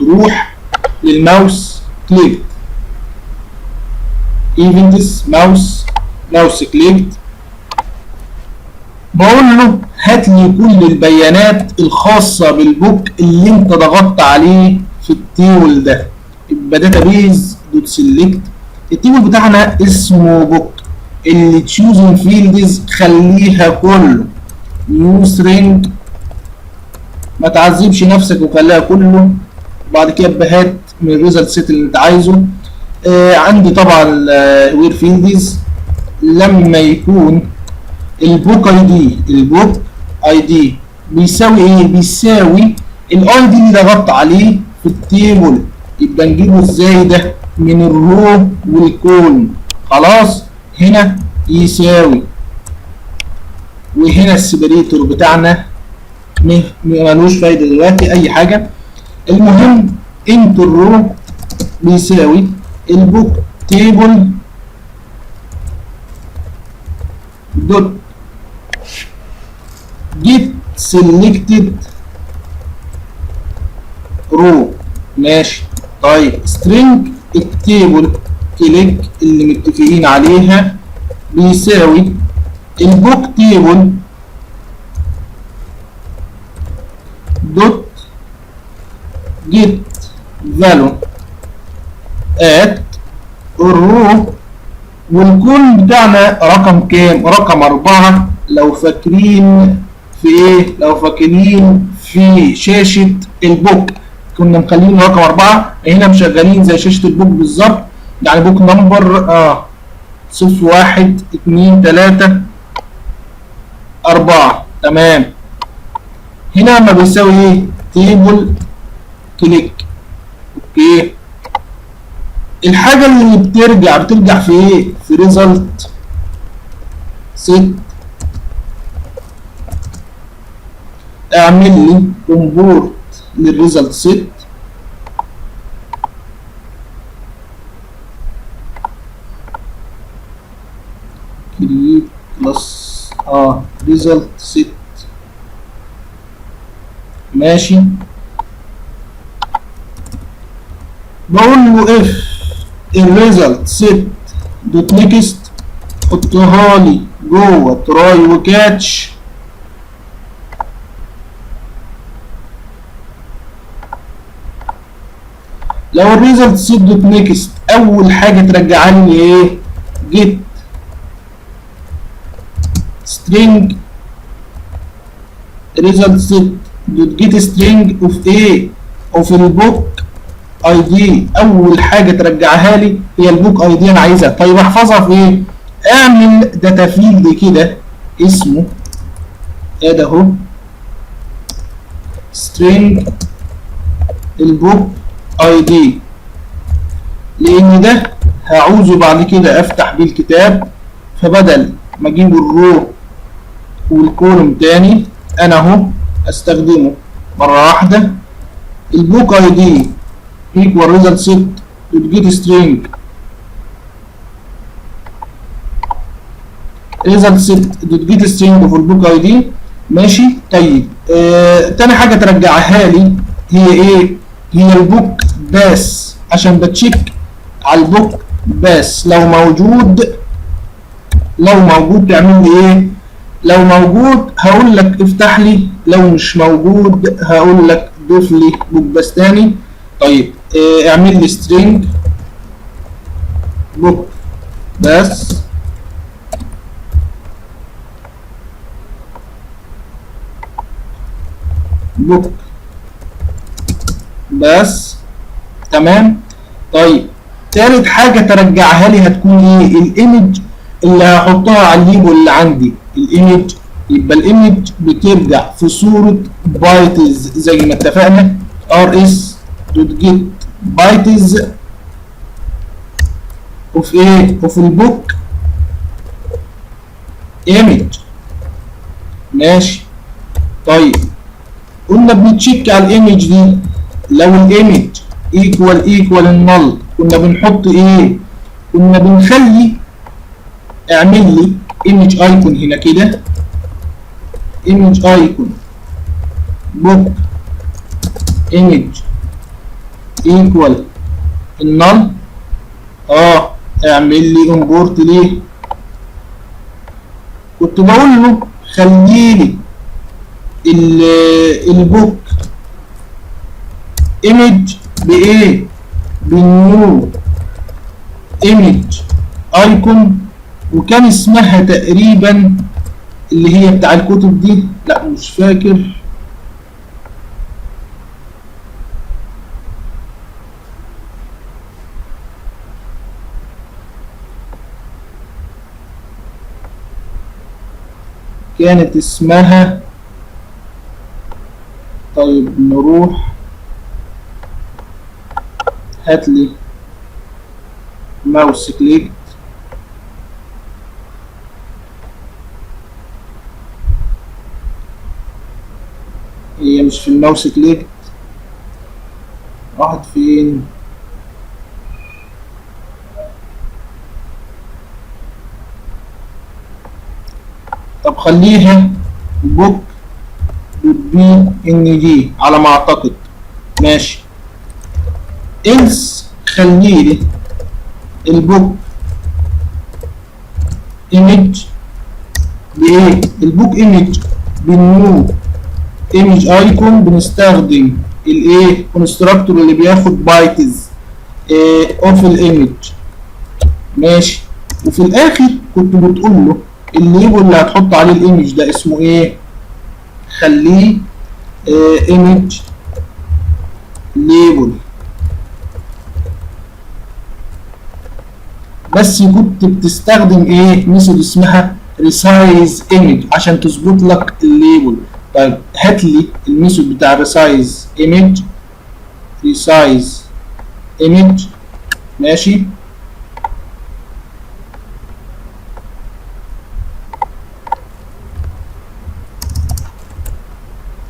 تروح للماوس كليك، ايفنتس ماوس كليك، بقول له هات لي كل البيانات الخاصه بالبوك اللي انت ضغطت عليه في التيبل ده. يبقى داتابيز دوت سيلكت، التيبل بتاعنا اسمه بوك، اللي تشوزن فيلدز خليها كله نيو سترينج، ما تعذبش نفسك وخليها كله. بعد كده هات من الريزلت سيت اللي انت عايزه. عندي طبعا وير فيلدز لما يكون البوك اي دي بيساوي ايه؟ بيساوي الاي دي اللي ضغطت عليه في التيبل. يبقى نجيبه ازاي ده؟ من الرو والكولم. خلاص هنا يساوي، وهنا السيبريتور بتاعنا ملوش فايده دلوقتي اي حاجه. المهم انتو الرو بيساوي البوك تيبل دوت جيت سيلكتد رو. ماشي. طيب سترينج التيبل كليك اللي متفقين عليها بيساوي البوك تيبل دوت جيت فالو ات الرو، والكل بتاعنا رقم كام؟ رقم 4. لو فاكرين في ايه؟ لو فاكرين في شاشة البوك كنا مخلين رقم 4، هنا مشغلين زي شاشة البوك بالظبط، يعني بوك نمبر 0 1 2 3 4. تمام. هنا لما بيساوي ايه؟ تيبل كليك. اوكي. الحاجة اللي بترجع في ايه؟ في ريزلت سيت. اعمل لي امبورت للريزلت سيت، كرييت بلس ريزلت سيت. ماشي. بقول له اف الريزلت سيت دوت نيكست، حطها لي جوه تراي وكاتش. لو الريزلت سيت دوت نيكست اول حاجه ترجعها لي ايه؟ جيت سترينج ريزلت سيت دوت جيت سترينج اوف ايه؟ اوف البوك اي دي. اول حاجه ترجعها لي هي البوك اي دي انا عايزها. طيب احفظها في ايه؟ اعمل داتا فيلد كده اسمه ادي اهو سترينج البوك اي دي، لان ده هعوزه بعد كده افتح بيه الكتاب، فبدل ما اجيب الرو والكولوم تاني انا اهو استخدمه مره واحده. البوك اي دي equal result set get string result set get string في البوك اي دي. ماشي. طيب تاني حاجه ترجعها لي هي ايه؟ هي البوك باس، عشان بتشيك على البوك باس. لو موجود تعمل لي ايه؟ لو موجود هقول لك افتح لي، لو مش موجود هقول لك ضيف لي بوك باس تاني. طيب اعمل لي string book بس book بس. تمام. طيب تالت حاجة ترجعها لي هتكون ايه؟ الايمج اللي هحطها على الليبل اللي عندي. الايمج يبقى الايمج بترجع في صورة بايتز زي ما اتفقنا rs.get بايتز اوف ايه؟ اوف البوك ايمج. ماشي. طيب قلنا بنتشيك على الايمج دي، لو الايمج ايكوال النل كنا بنحط ايه؟ كنا بنخلي اعمل لي ايمج ايكون هنا كده، ايمج ايكون بوك ايمج ايكوال النل. اعمل لي امبورت ليه؟ كنت بقول له خلي لي البوك ايمج بايه؟ بالنيو ايمج ايكون، وكان اسمها تقريبا اللي هي بتاع الكتب دي، لا مش فاكر. كانت اسمها، طيب نروح هات لي ماوس كليك. هي مش في الماوس كليك، راحت فين؟ طب خليها بوك بي ان دي على ما اعتقد. ماشي. إلس خلي لي البوك ايمج بايه؟ البوك ايمج بالنيو ايمج ايكون. بنستخدم الايه؟ كونستراكتور اللي بياخد بايتز اوف الايمج. ماشي. وفي الاخر كنت بتقول له الليبل اللي هتحط عليه الايمج ده اسمه ايه؟ خليه ايمج ليبل. بس كنت بتستخدم ايه؟ ميثود اسمها ريسايز ايمج عشان تظبط لك الليبل. طيب هات لي الميثود بتاع ريسايز ايمج. ريسايز ايمج. ماشي.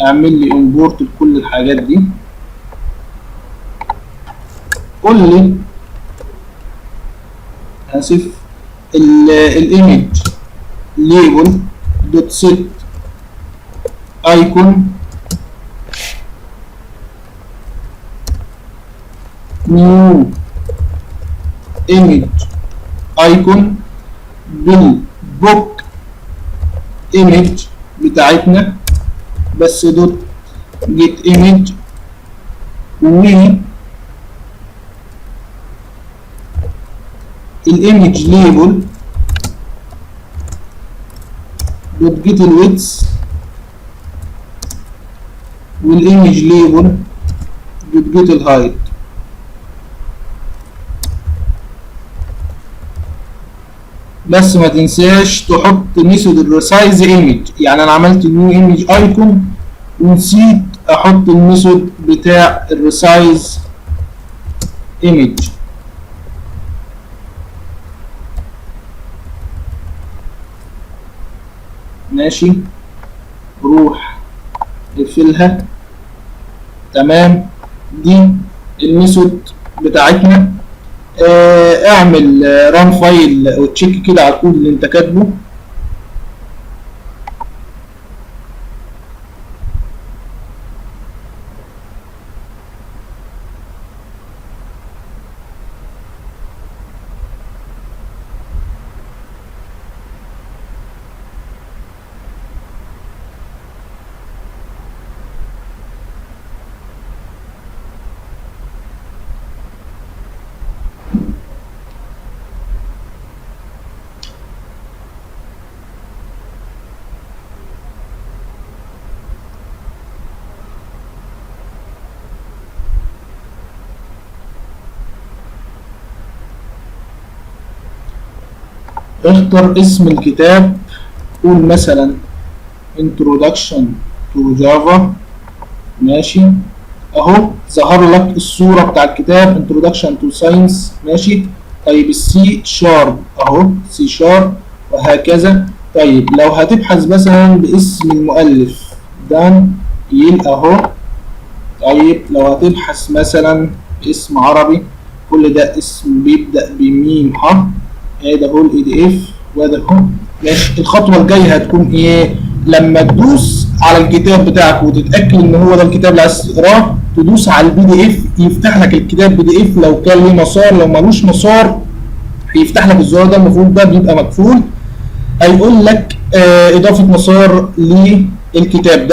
اعمل لي امبورت لكل الحاجات دي. قول لي اسف الايمج ليبل دوت سيت ايكون نيو ايمج ايكون بالبوك ايمج بتاعتنا، بس دوت جيت ايمج، و الايمج ليبل دوت جيت الويدث، والايمج ليبل دوت جيت الهايت. بس ما تنساش تحط ميثود الريسايز ايمج. يعني انا عملت نيو ايمج ايكون ونسيت احط الميثود بتاع الريسايز ايمج. ماشي. روح اقفلها. تمام. دي الميثود بتاعتنا. اعمل ران فايل وتشيك كده على الكود اللي انت كاتبه. اختر اسم الكتاب. قول مثلا introduction to java. ماشي. اهو ظهر لك الصورة بتاع الكتاب introduction to science. ماشي. طيب السي شارب اهو سي شارب وهكذا. طيب لو هتبحث مثلا باسم المؤلف دانييل اهو. طيب لو هتبحث مثلا باسم عربي، كل ده اسم بيبدأ بميم ح. ده هو الاي دي اف وده هو. ماشي. الخطوه الجايه هتكون ايه؟ لما تدوس على الكتاب بتاعك وتتاكد ان هو ده الكتاب اللي عايز تقراه، تدوس على البي دي اف يفتح لك الكتاب بي دي اف لو كان ليه مسار. لو ملوش مسار هيفتح لك الزرار ده، المفروض ده بيبقى مقفول، هيقول لك اضافه مسار للكتاب ده.